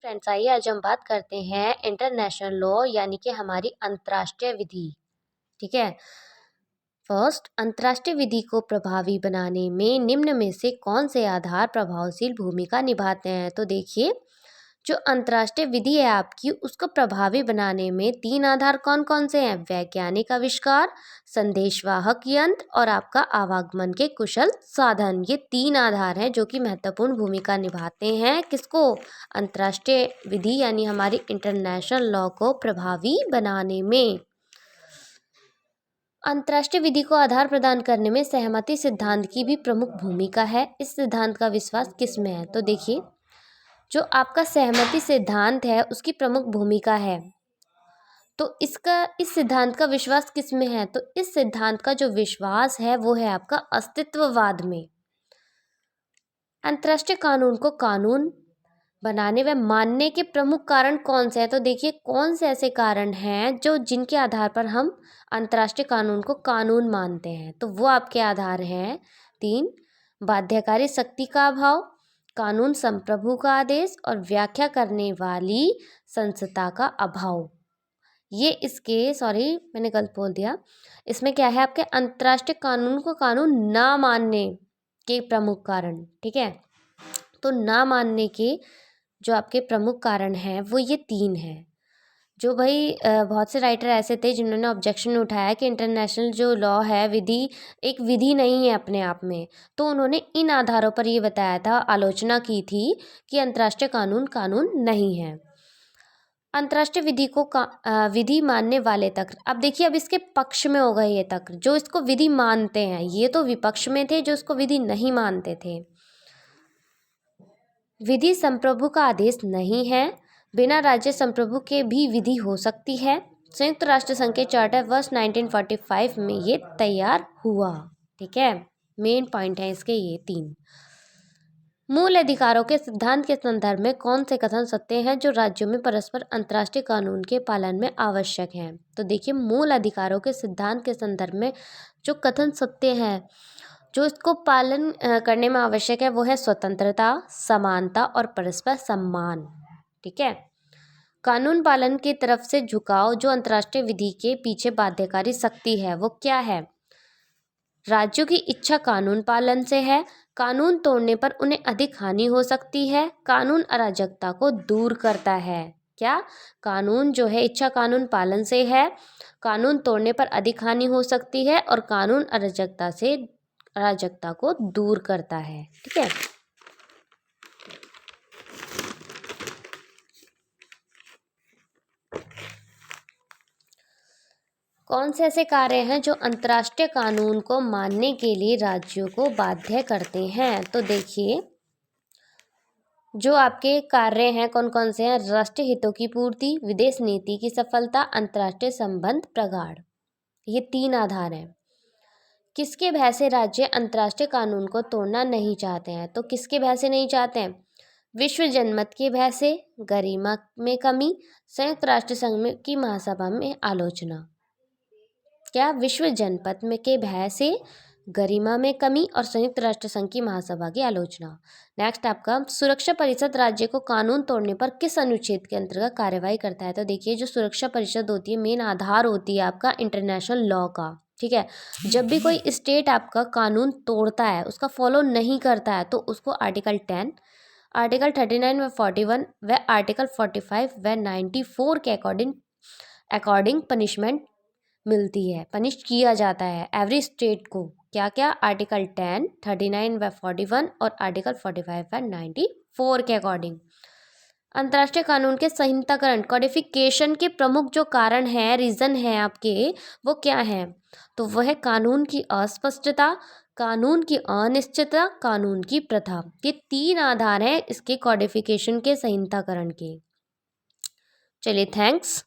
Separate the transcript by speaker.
Speaker 1: Friends, आइए आज हम बात करते हैं इंटरनेशनल लॉ यानी कि हमारी अंतर्राष्ट्रीय विधि। ठीक है। फर्स्ट, अंतर्राष्ट्रीय विधि को प्रभावी बनाने में निम्न में से कौन से आधार प्रभावशील भूमिका निभाते हैं। तो देखिए, जो अंतर्राष्ट्रीय विधि है आपकी, उसको प्रभावी बनाने में तीन आधार कौन कौन से हैं। वैज्ञानिक आविष्कार, संदेशवाहक यंत्र और आपका आवागमन के कुशल साधन। ये तीन आधार हैं जो कि महत्वपूर्ण भूमिका निभाते हैं किसको, अंतर्राष्ट्रीय विधि यानी हमारी इंटरनेशनल लॉ को प्रभावी बनाने में। अंतर्राष्ट्रीय विधि को आधार प्रदान करने में सहमति सिद्धांत की भी प्रमुख भूमिका है। इस सिद्धांत का विश्वास किस में है। तो देखिए, जो आपका सहमति सिद्धांत है उसकी प्रमुख भूमिका है। तो इस सिद्धांत का विश्वास किस में है। तो इस सिद्धांत का जो विश्वास है वो है आपका अस्तित्ववाद में। अंतर्राष्ट्रीय कानून को कानून बनाने व मानने के प्रमुख कारण कौन से हैं। तो देखिए, कौन से ऐसे कारण हैं जो जिनके आधार पर हम अंतर्राष्ट्रीय कानून को कानून मानते हैं। तो वो आपके आधार हैं तीन, बाध्यकारी शक्ति का अभाव, कानून संप्रभु का आदेश और व्याख्या करने वाली संस्थता का अभाव। ये इसके मैंने गलत बोल दिया। इसमें क्या है, आपके अंतर्राष्ट्रीय कानून को कानून ना मानने के प्रमुख कारण। ठीक है, तो ना मानने के जो आपके प्रमुख कारण हैं वो ये तीन हैं। जो भाई बहुत से राइटर ऐसे थे जिन्होंने ऑब्जेक्शन उठाया कि इंटरनेशनल जो लॉ है, विधि एक विधि नहीं है अपने आप में। तो उन्होंने इन आधारों पर ये बताया था, आलोचना की थी कि अंतर्राष्ट्रीय कानून कानून नहीं है। अंतर्राष्ट्रीय विधि को विधि मानने वाले तक, अब देखिए, अब इसके पक्ष में होगा ये तक जो इसको विधि मानते हैं। ये तो विपक्ष में थे जो इसको विधि नहीं मानते थे। विधि संप्रभु का आदेश नहीं है, बिना राज्य संप्रभु के भी विधि हो सकती है। संयुक्त राष्ट्र संघ के चार्टर वर्ष 1945 में ये तैयार हुआ। ठीक है, मेन पॉइंट है इसके ये तीन। मूल अधिकारों के सिद्धांत के संदर्भ में कौन से कथन सत्य हैं जो राज्यों में परस्पर अंतर्राष्ट्रीय कानून के पालन में आवश्यक हैं। तो देखिए, मूल अधिकारों के सिद्धांत के संदर्भ में जो कथन सत्य हैं जो इसको पालन करने में आवश्यक है वो है स्वतंत्रता, समानता और परस्पर सम्मान। ठीक है, कानून पालन की तरफ से झुकाव जो अंतर्राष्ट्रीय विधि के पीछे बाध्यकारी शक्ति है वो क्या है। राज्यों की इच्छा कानून पालन से है, कानून तोड़ने पर उन्हें अधिक हानि हो सकती है, कानून अराजकता को दूर करता है। क्या, कानून जो है इच्छा कानून पालन से है, कानून तोड़ने पर अधिक हानि हो सकती है और कानून अराजकता को दूर करता है। ठीक है, कौन से ऐसे कार्य हैं जो अंतर्राष्ट्रीय कानून को मानने के लिए राज्यों को बाध्य करते हैं। तो देखिए, जो आपके कार्य हैं कौन कौन से हैं, राष्ट्रीय हितों की पूर्ति, विदेश नीति की सफलता, अंतर्राष्ट्रीय संबंध प्रगाढ़। ये तीन आधार हैं। किसके भय से राज्य अंतर्राष्ट्रीय कानून को तोड़ना नहीं चाहते हैं। तो किसके भय से नहीं चाहते हैं, विश्व जनमत के भय से, गरिमा में कमी, संयुक्त राष्ट्र संघ की महासभा में आलोचना। क्या, विश्व जनपद में के भय से, गरिमा में कमी और संयुक्त राष्ट्र संघ की महासभा की आलोचना। नेक्स्ट आपका, सुरक्षा परिषद राज्य को कानून तोड़ने पर किस अनुच्छेद के अंतर्गत कार्यवाही करता है। तो देखिए, जो सुरक्षा परिषद होती है मेन आधार होती है आपका इंटरनेशनल लॉ का। ठीक है, जब भी कोई स्टेट आपका कानून तोड़ता है, उसका फॉलो नहीं करता है, तो उसको आर्टिकल 10, आर्टिकल 39 व 41 व आर्टिकल 45 व 94 के अकॉर्डिंग पनिशमेंट मिलती है, पनिश किया जाता है एवरी स्टेट को। क्या क्या, आर्टिकल 10, 39 व 41 और आर्टिकल 45 व 94 के अकॉर्डिंग। अंतर्राष्ट्रीय कानून के संहिताकरण कॉडिफिकेशन के प्रमुख जो कारण है, रीजन है आपके, वो क्या है। तो वह है कानून की अस्पष्टता, कानून की अनिश्चितता, कानून की प्रथा। ये तीन आधार हैं इसके कॉडिफिकेशन के संहिताकरण के। चलिए, थैंक्स।